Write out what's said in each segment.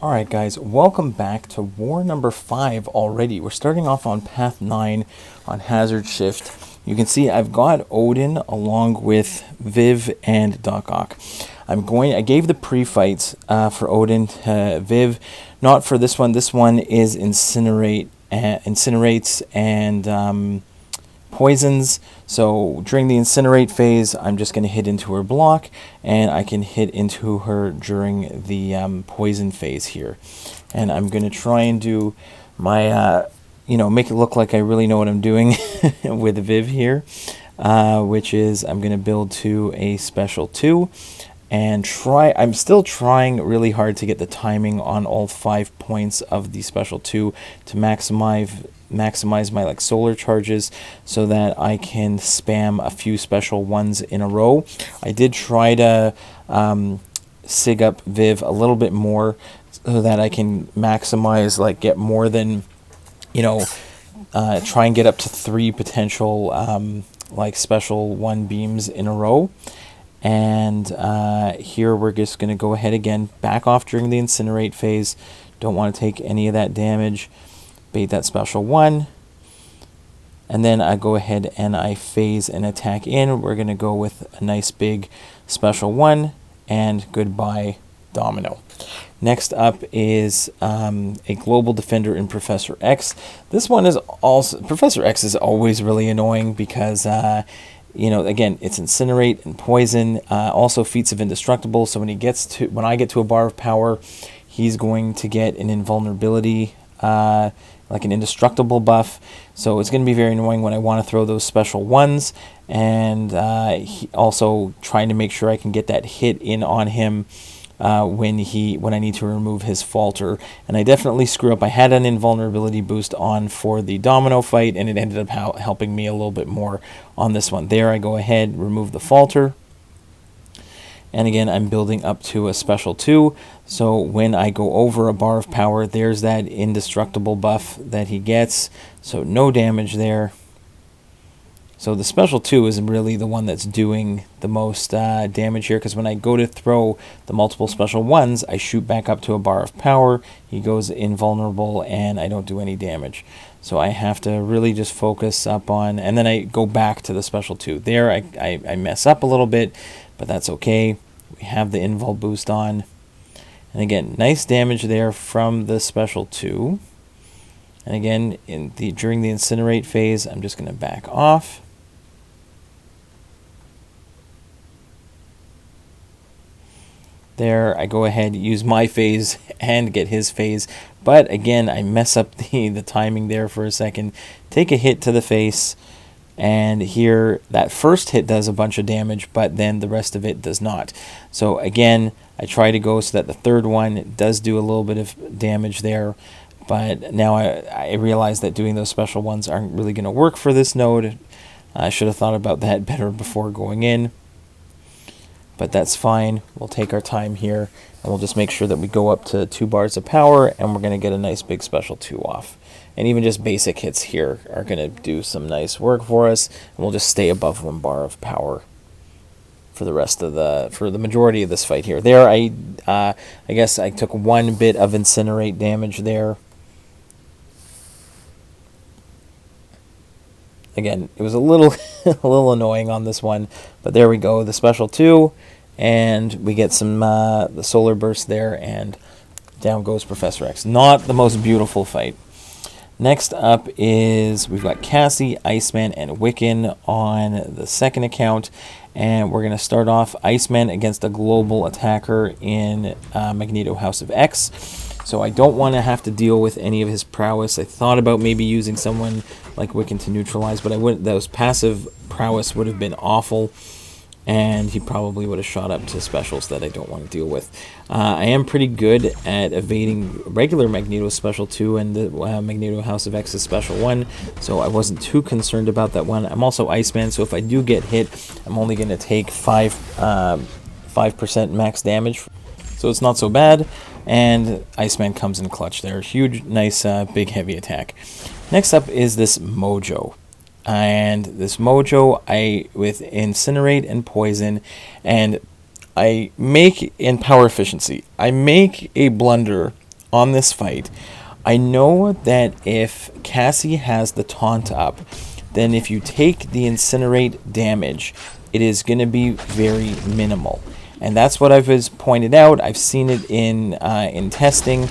Alright guys, welcome back to war number 5 already. We're starting off on path 9 on hazard shift. You can see I've got Odin along with Viv and Doc Ock. I gave the pre-fights for Odin to Viv, not for this one. This one is incinerates and poisons. So during the incinerate phase, I'm just going to hit into her block, and I can hit into her during the poison phase here. And I'm going to try and do my, make it look like I really know what I'm doing with Viv here, which is I'm going to build to a special 2 and I'm still trying really hard to get the timing on all 5 points of the special 2 to maximize my solar charges so that I can spam a few special ones in a row. I did try to sig up Viv a little bit more so that I can maximize, get more than, try and get up to 3 potential special 1 beams in a row. And here we're just going to go ahead again, back off during the incinerate phase. Don't want to take any of that damage. Bait that special 1, and then I go ahead and I phase an attack in. We're going to go with a nice big special 1, and goodbye Domino. Next up is a global defender in Professor X. This one is also, Professor X is always really annoying because again, it's incinerate and poison, also feats of indestructible. So when I get to a bar of power, he's going to get an invulnerability, like an indestructible buff. So it's going to be very annoying when I want to throw those special 1s, and also trying to make sure I can get that hit in on him when I need to remove his falter. And I definitely screw up. I had an invulnerability boost on for the Domino fight, and it ended up helping me a little bit more on this one. There I go ahead, remove the falter. And again, I'm building up to a special 2, so when I go over a bar of power, there's that indestructible buff that he gets, so no damage there. So the special 2 is really the one that's doing the most damage here, because when I go to throw the multiple special 1s, I shoot back up to a bar of power, he goes invulnerable, and I don't do any damage. So I have to really just focus up on, and then I go back to the special 2. There I mess up a little bit, but that's okay. We have the invul boost on. And again, nice damage there from the special 2. And again, during the incinerate phase, I'm just going to back off. There, I go ahead, use my phase and get his phase. But again, I mess up the timing there for a second. Take a hit to the face. And here, that first hit does a bunch of damage, but then the rest of it does not. So again, I try to go so that the third one does do a little bit of damage there. But now I realize that doing those special 1s aren't really going to work for this node. I should have thought about that better before going in. But that's fine. We'll take our time here, and we'll just make sure that we go up to 2 bars of power, and we're going to get a nice big special 2 off. And even just basic hits here are going to do some nice work for us, and we'll just stay above 1 bar of power for the majority of this fight here. There, I guess I took 1 bit of incinerate damage there. Again, it was a little annoying on this one, but there we go, the special 2, and we get some the solar burst there, and down goes Professor X. Not the most beautiful fight. Next up is we've got Cassie, Iceman, and Wiccan on the second account, and we're going to start off Iceman against a global attacker in Magneto House of X. So I don't want to have to deal with any of his prowess. I thought about maybe using someone like Wiccan to neutralize, but those passive prowess would have been awful, and he probably would have shot up to specials that I don't want to deal with. I am pretty good at evading regular Magneto special 2 and the Magneto House of X's special 1, so I wasn't too concerned about that one. I'm also Iceman, so if I do get hit, I'm only going to take 5% max damage, so it's not so bad. And Iceman comes in clutch there. Huge, nice, big, heavy attack. Next up is this Mojo. And this Mojo, with Incinerate and Poison, and I make, in power efficiency, I make a blunder on this fight, I know that if Cassie has the taunt up, then if you take the incinerate damage, it is going to be very minimal. And that's what I've pointed out. I've seen it in testing.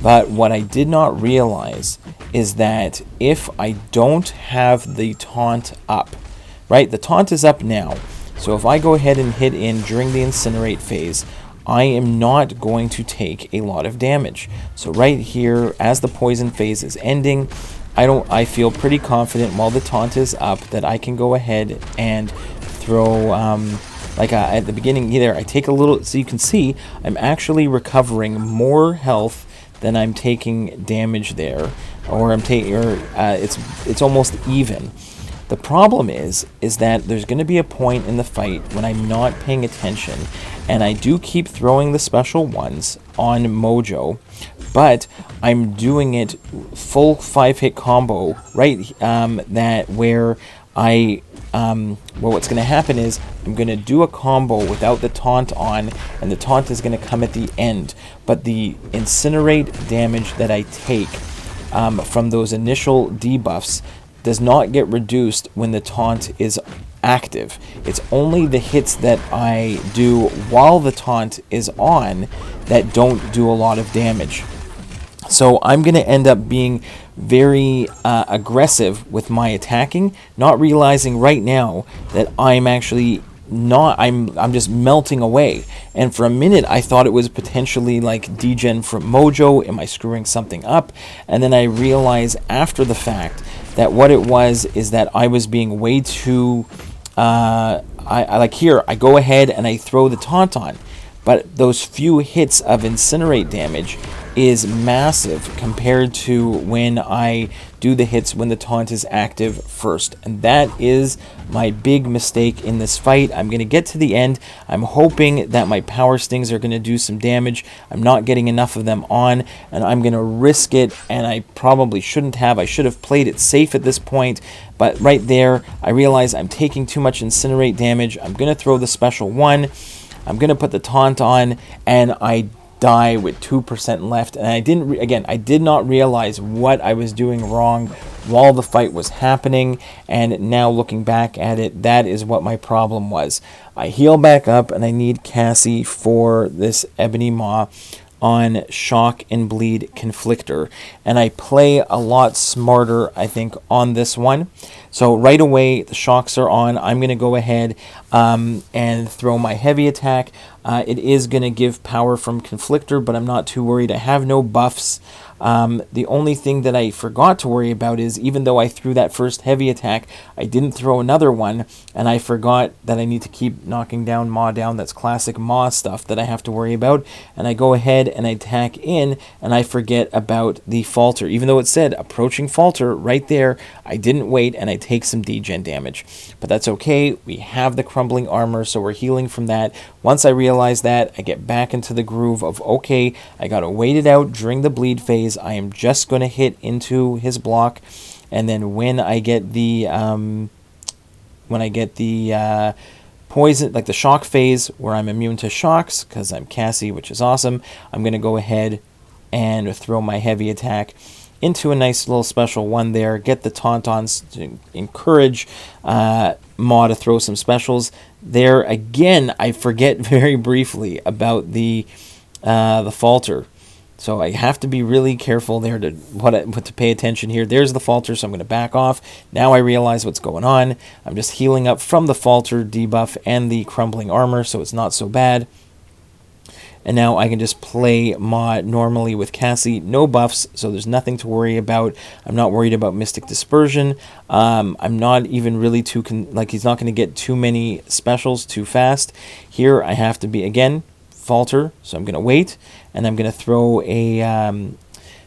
But what I did not realize is that if I don't have the taunt up, right? The taunt is up now. So if I go ahead and hit in during the incinerate phase, I am not going to take a lot of damage. So right here, as the poison phase is ending, I feel pretty confident while the taunt is up that I can go ahead and throw, at the beginning there, I take a little, so you can see I'm actually recovering more health than I'm taking damage there, or it's almost even. The problem is that there's going to be a point in the fight when I'm not paying attention, and I do keep throwing the special ones on Mojo, but I'm doing it full 5-hit combo, right? What's going to happen is I'm going to do a combo without the taunt on, and the taunt is going to come at the end. But the incinerate damage that I take from those initial debuffs does not get reduced when the taunt is active. It's only the hits that I do while the taunt is on that don't do a lot of damage. So I'm going to end up being very aggressive with my attacking, not realizing right now that I'm actually not, I'm just melting away. And for a minute I thought it was potentially like degen from Mojo. Am I screwing something up? And then I realized after the fact that what it was is that I was being way too I go ahead and I throw the taunt on, but those few hits of incinerate damage is massive compared to when I do the hits when the taunt is active first. And that is my big mistake in this fight. I'm going to get to the end. I'm hoping that my power stings are going to do some damage. I'm not getting enough of them on, and I'm going to risk it, and I probably shouldn't have. I should have played it safe at this point, but right there I realize I'm taking too much incinerate damage. I'm going to throw the special one. I'm going to put the taunt on, and I die with 2% left. And I did not realize what I was doing wrong while the fight was happening, and now looking back at it, that is what my problem was. I heal back up, and I need Cassie for this Ebony Maw on Shock and Bleed Conflictor, and I play a lot smarter, I think, on this one. So right away the shocks are on. I'm going to go ahead and throw my heavy attack. It is going to give power from Conflictor, but I'm not too worried. I have no buffs. The only thing that I forgot to worry about is, even though I threw that first heavy attack, I didn't throw another one, and I forgot that I need to keep knocking down Maw down. That's classic Maw stuff that I have to worry about. And I go ahead and I attack in, and I forget about the falter. Even though it said approaching falter right there, I didn't wait, and I take some degen damage. But that's okay. We have the crumbling armor, so we're healing from that. Once I realize that, I get back into the groove of, okay, I gotta wait it out during the bleed phase. I am just going to hit into his block, and then when I get the poison, like the shock phase where I'm immune to shocks because I'm Cassie, which is awesome, I'm going to go ahead and throw my heavy attack into a nice little special one there, get the tauntauns to encourage Maw to throw some specials. There again, I forget very briefly about the falter. So I have to be really careful there to what to pay attention here. There's the falter, so I'm going to back off. Now I realize what's going on. I'm just healing up from the falter debuff and the crumbling armor, so it's not so bad. And now I can just play Maw normally with Cassie. No buffs, so there's nothing to worry about. I'm not worried about Mystic Dispersion. I'm not even really he's not going to get too many specials too fast. Here I have to be, again, falter, so I'm going to wait, and I'm going to throw a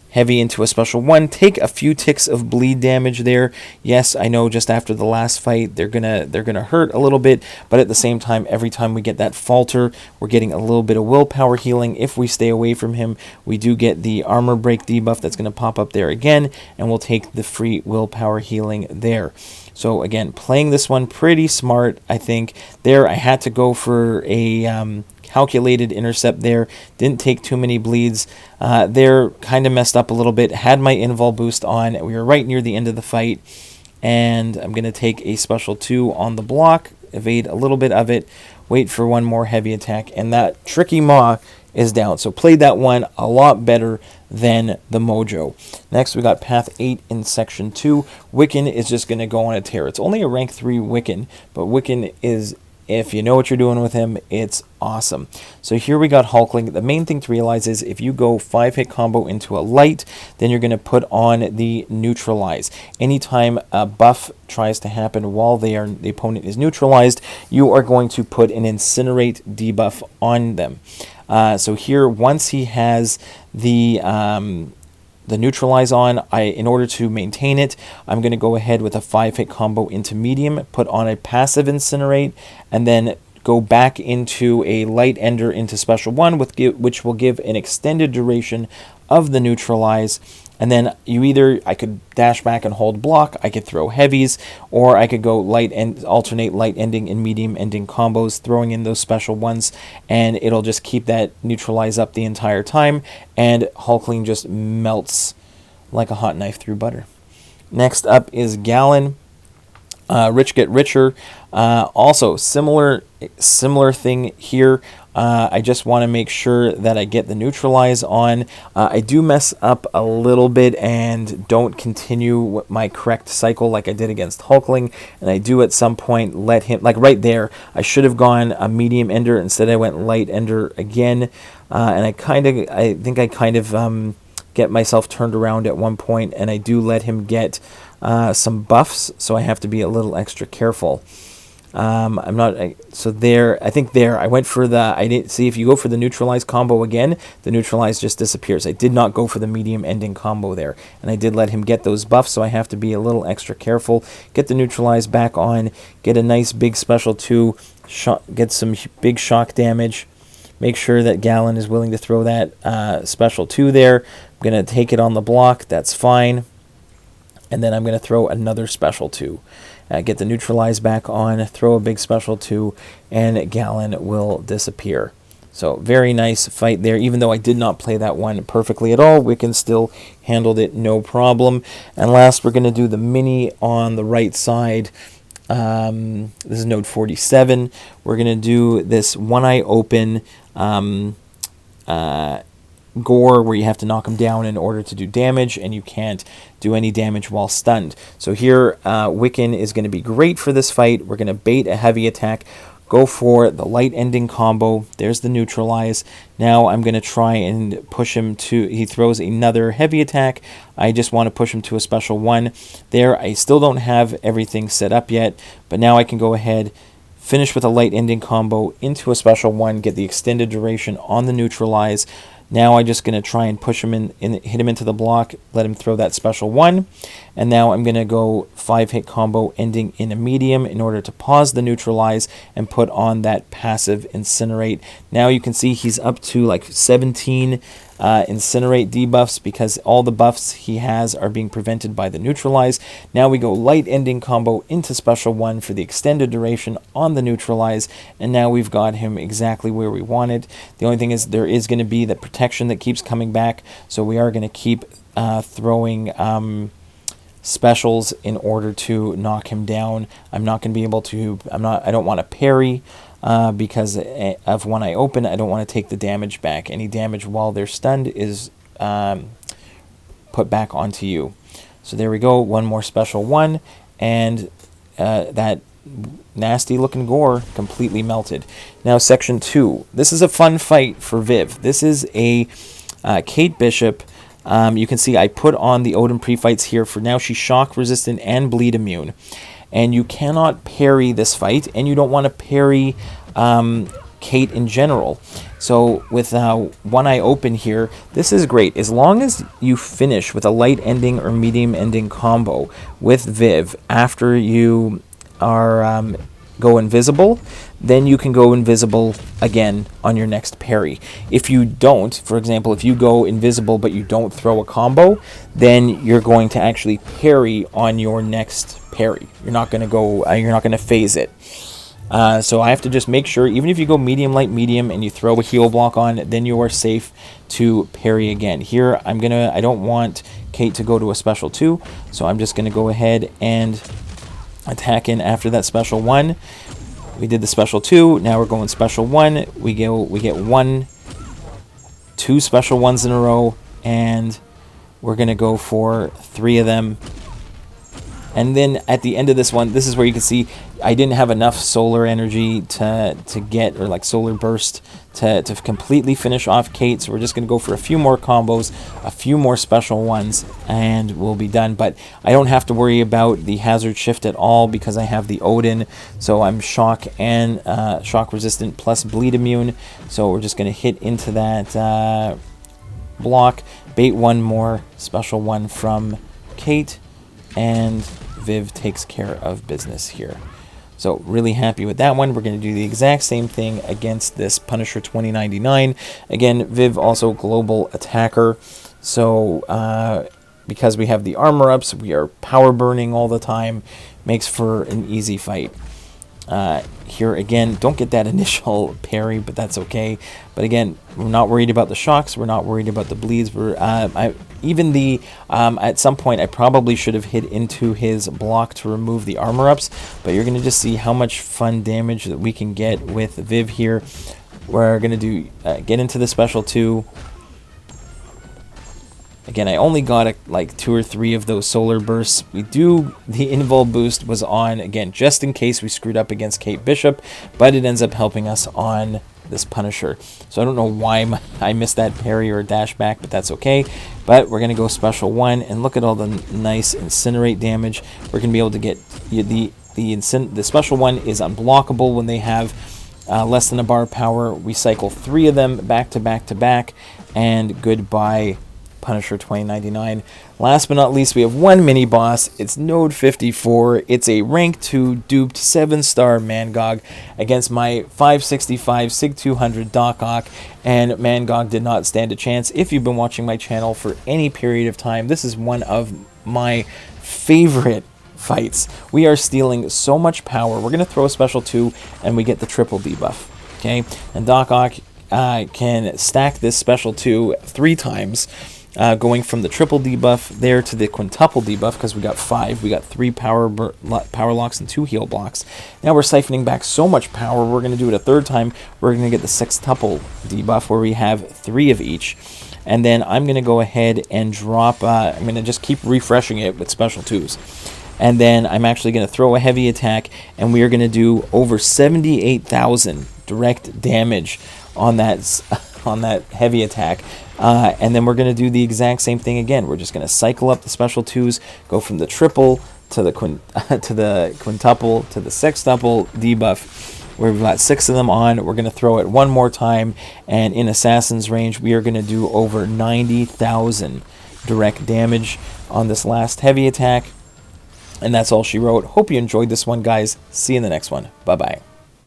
heavy into a special one, take a few ticks of bleed damage there. Yes, I know just after the last fight they're gonna hurt a little bit, but at the same time, every time we get that falter, we're getting a little bit of willpower healing. If we stay away from him, we do get the armor break debuff that's going to pop up there again, and we'll take the free willpower healing there. So again, playing this one pretty smart, I think. There I had to go for a calculated intercept there. Didn't take too many bleeds. They're kind of messed up a little bit. Had my invul boost on. We were right near the end of the fight. And I'm going to take a special 2 on the block. Evade a little bit of it. Wait for one more heavy attack. And that tricky Maw is down. So played that one a lot better than the Mojo. Next, we got Path 8 in Section 2. Wiccan is just going to go on a tear. It's only a rank 3 Wiccan, but Wiccan is, if you know what you're doing with him, it's awesome. So here we got Hulkling. The main thing to realize is if you go 5-hit combo into a light, then you're going to put on the neutralize. Anytime a buff tries to happen while the opponent is neutralized, you are going to put an incinerate debuff on them. So here, once he has the neutralize on, in order to maintain it, I'm going to go ahead with a 5-hit combo into medium, put on a passive incinerate, and then go back into a light ender into special 1, which will give an extended duration of the neutralize. And then I could dash back and hold block, I could throw heavies, or I could go alternate light ending and medium ending combos, throwing in those special ones, and it'll just keep that neutralize up the entire time, and Hulkling just melts like a hot knife through butter. Next up is Galan. Rich Get Richer. Also, similar thing here. I just want to make sure that I get the neutralize on. I do mess up a little bit and don't continue my correct cycle like I did against Hulkling, and I do at some point let him, like right there, I should have gone a medium ender, instead I went light ender again, and I think I kind of get myself turned around at one point, and I do let him get some buffs, so I have to be a little extra careful. I went for I didn't see, if you go for the neutralize combo again, the neutralize just disappears. I did not go for the medium ending combo there, and I did let him get those buffs, so I have to be a little extra careful. Get the neutralize back on, get a nice big special 2, get some big shock damage. Make sure that Galan is willing to throw that special 2 there. I'm going to take it on the block, that's fine. And then I'm going to throw another special 2. Get the neutralize back on, throw a big special 2, and Galan will disappear. So very nice fight there. Even though I did not play that one perfectly at all, Wiccan still handled it no problem. And last, we're going to do the mini on the right side. This is node 47. We're going to do this one eye open Gorr, where you have to knock him down in order to do damage, and you can't do any damage while stunned. So here, Wiccan is going to be great for this fight. We're going to bait a heavy attack, go for the light ending combo. There's the neutralize. Now I'm going to try and push him to, he throws another heavy attack. I just want to push him to a special 1. There, I still don't have everything set up yet, but now I can go ahead, finish with a light ending combo into a special 1, get the extended duration on the neutralize. Now I'm just going to try and push him hit him into the block, let him throw that special 1. And now I'm going to go 5-hit combo ending in a medium in order to pause the neutralize and put on that passive incinerate. Now you can see he's up to like 17 incinerate debuffs because all the buffs he has are being prevented by the neutralize. Now we go light ending combo into special 1 for the extended duration on the neutralize, and now we've got him exactly where we wanted. The only thing is there is going to be the protection that keeps coming back, so we are going to keep throwing specials in order to knock him down. I'm not going to be able to, I don't want to parry because of when I open, I don't want to take the damage back. Any damage while they're stunned is put back onto you. So there we go, one more special 1, and that nasty looking Gorr completely melted. Now section 2. This is a fun fight for Viv. This is a Kate Bishop. You can see I put on the Odin pre-fights here. For now, she's shock resistant and bleed immune. And you cannot parry this fight, and you don't want to parry Kate in general. So with one eye open here, this is great. As long as you finish with a light ending or medium ending combo with Viv after you are go invisible, then you can go invisible again on your next parry. If you don't, for example, if you go invisible but you don't throw a combo, then you're going to actually parry on your next parry. You're not going to go, you're not going to phase it. So I have to just make sure, even if you go medium, light, medium, and you throw a heal block on, then you are safe to parry again. Here, I don't want Kate to go to a special 2, so I'm just gonna go ahead and attack in after that special 1. We did the special 2, now we're going special 1. We get 2 special 1s in a row, and we're gonna go for 3 of them. And then at the end of this one, this is where you can see I didn't have enough solar energy to get, or like solar burst, to completely finish off Kate. So we're just going to go for a few more combos, a few more special ones, and we'll be done. But I don't have to worry about the hazard shift at all because I have the Odin. So I'm shock and shock resistant plus bleed immune. So we're just going to hit into that block, bait one more special one from Kate, and Viv takes care of business here. So really happy with that one. We're going to do the exact same thing against this Punisher 2099. Again, Viv also global attacker. So because we have the armor ups, we are power burning all the time. Makes for an easy fight. Here again, don't get that initial parry, but that's okay. But again, we're not worried about the shocks. We're not worried about the bleeds. We're even the at some point I probably should have hit into his block to remove the armor ups, but you're gonna just see how much fun damage that we can get with Viv here. We're gonna do get into the special 2. Again, I only got like 2 or 3 of those solar bursts. The invul boost was on, again, just in case we screwed up against Kate Bishop, but it ends up helping us on this Punisher. So I don't know why I missed that parry or dash back, but that's okay. But we're going to go special 1, and look at all the nice incinerate damage. We're going to be able to get the special 1 is unblockable when they have less than a bar power. We cycle 3 of them back to back to back, and goodbye Punisher 2099. Last but not least, we have one mini boss. It's Node 54. It's a rank 2 duped 7-star Mangog against my 565 Sig 200 Doc Ock, and Mangog did not stand a chance. If you've been watching my channel for any period of time, this is one of my favorite fights. We are stealing so much power. We're going to throw a special 2 and we get the triple debuff. Okay, and Doc Ock can stack this special 2 3 times. Going from the triple debuff there to the quintuple debuff, because we got 5. We got 3 power locks and 2 heal blocks. Now we're siphoning back so much power, we're going to do it a 3rd time. We're going to get the sextuple debuff, where we have 3 of each. And then I'm going to go ahead and drop, I'm going to just keep refreshing it with special 2s. And then I'm actually going to throw a heavy attack, and we are going to do over 78,000 direct damage on that heavy attack. And then we're going to do the exact same thing again. We're just going to cycle up the special 2s, go from the triple to the quintuple to the sextuple debuff, where we've got 6 of them on. We're going to throw it one more time, and in Assassin's range, we are going to do over 90,000 direct damage on this last heavy attack. And that's all she wrote. Hope you enjoyed this one, guys. See you in the next one. Bye-bye.